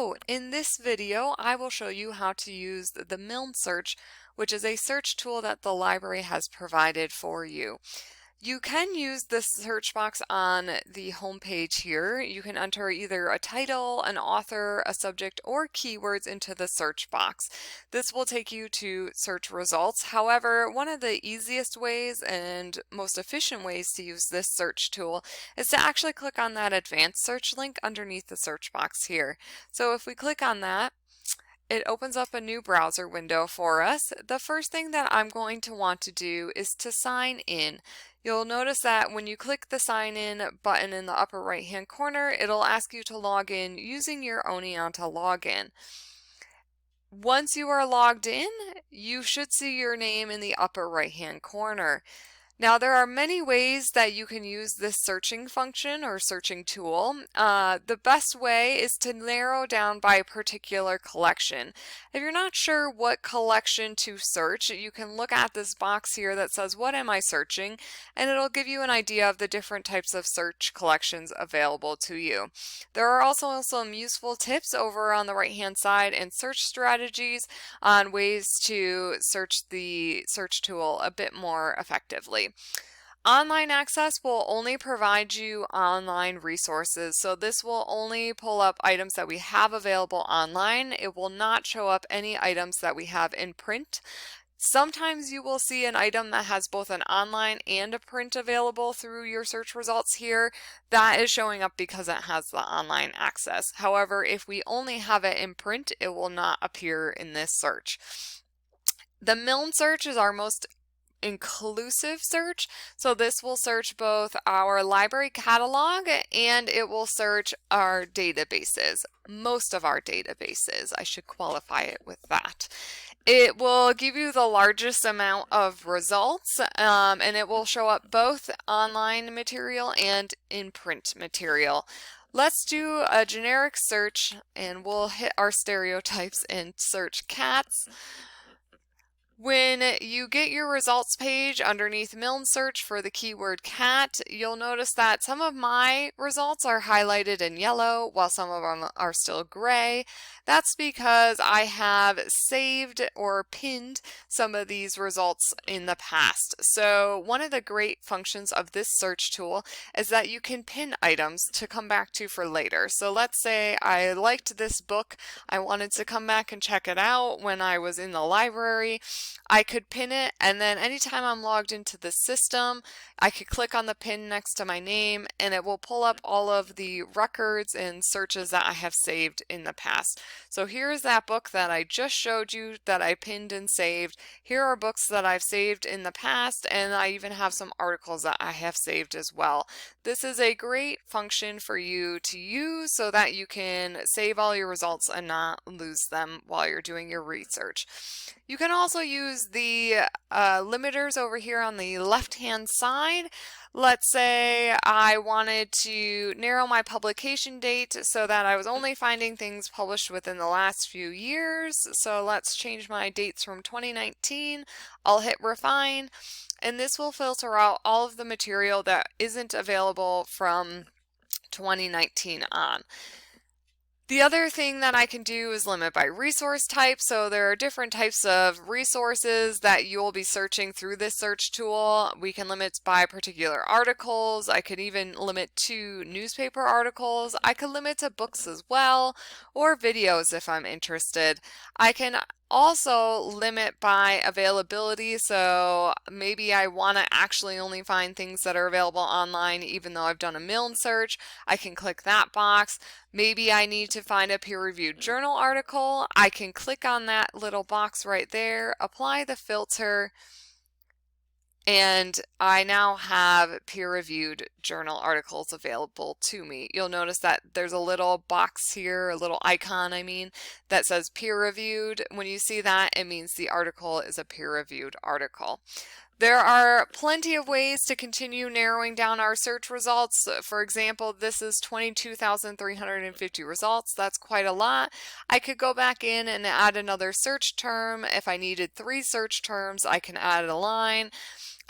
So in this video, I will show you how to use the Milne Search, which is a search tool that the library has provided for you. You can use this search box on the home page here. You can enter either a title, an author, a subject, or keywords into the search box. This will take you to search results. However, one of the easiest ways and most efficient ways to use this search tool is to actually click on that advanced search link underneath the search box here. So if we click on that, it opens up a new browser window for us. The first thing that I'm going to want to do is to sign in. You'll notice that when you click the sign in button in the upper right hand corner, it'll ask you to log in using your Oneonta login. Once you are logged in, you should see your name in the upper right hand corner. Now, there are many ways that you can use this searching function or searching tool. The best way is to narrow down by a particular collection. If you're not sure what collection to search, you can look at this box here that says, "What am I searching?" and it'll give you an idea of the different types of search collections available to you. There are also some useful tips over on the right-hand side and search strategies on ways to search the search tool a bit more effectively. Online access will only provide you online resources, so this will only pull up items that we have available online. It will not show up any items that we have in print. Sometimes you will see an item that has both an online and a print available through your search results here. That is showing up because it has the online access. However, if we only have it in print, it will not appear in this search. The Milne Search is our most inclusive search, so this will search both our library catalog and it will search our databases, most of our databases. I should qualify it with that. It will give you the largest amount of results, and it will show up both online material and in print material. Let's do a generic search and we'll hit our stereotypes and search cats. When you get your results page underneath Milne Search for the keyword cat, you'll notice that some of my results are highlighted in yellow while some of them are still gray. That's because I have saved or pinned some of these results in the past. So one of the great functions of this search tool is that you can pin items to come back to for later. So let's say I liked this book. I wanted to come back and check it out when I was in the library. I could pin it, and then anytime I'm logged into the system, I could click on the pin next to my name and it will pull up all of the records and searches that I have saved in the past. So here's that book that I just showed you that I pinned and saved. Here are books that I've saved in the past, and I even have some articles that I have saved as well. This is a great function for you to use so that you can save all your results and not lose them while you're doing your research. You can also use the limiters over here on the left-hand side. Let's say I wanted to narrow my publication date so that I was only finding things published within the last few years. So let's change my dates from 2019. I'll hit refine, and this will filter out all of the material that isn't available from 2019 on. The other thing that I can do is limit by resource type. So there are different types of resources that you'll be searching through this search tool. We can limit by particular articles. I could even limit to newspaper articles. I could limit to books as well, or videos if I'm interested. I can also limit by availability, so maybe I want to actually only find things that are available online even though I've done a Milne search. I can click that box. Maybe I need to find a peer-reviewed journal article. I can click on that little box right there, apply the filter, and I now have peer-reviewed journal articles available to me. You'll notice that there's a little box here, a little icon, that says peer-reviewed. When you see that, it means the article is a peer-reviewed article. There are plenty of ways to continue narrowing down our search results. For example, this is 22,350 results. That's quite a lot. I could go back in and add another search term. If I needed 3 search terms, I can add a line.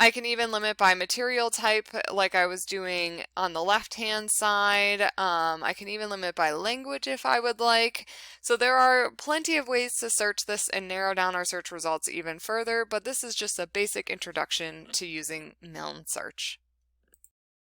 I can even limit by material type like I was doing on the left-hand side. I can even limit by language if I would like. So there are plenty of ways to search this and narrow down our search results even further, but this is just a basic introduction to using Milne Search.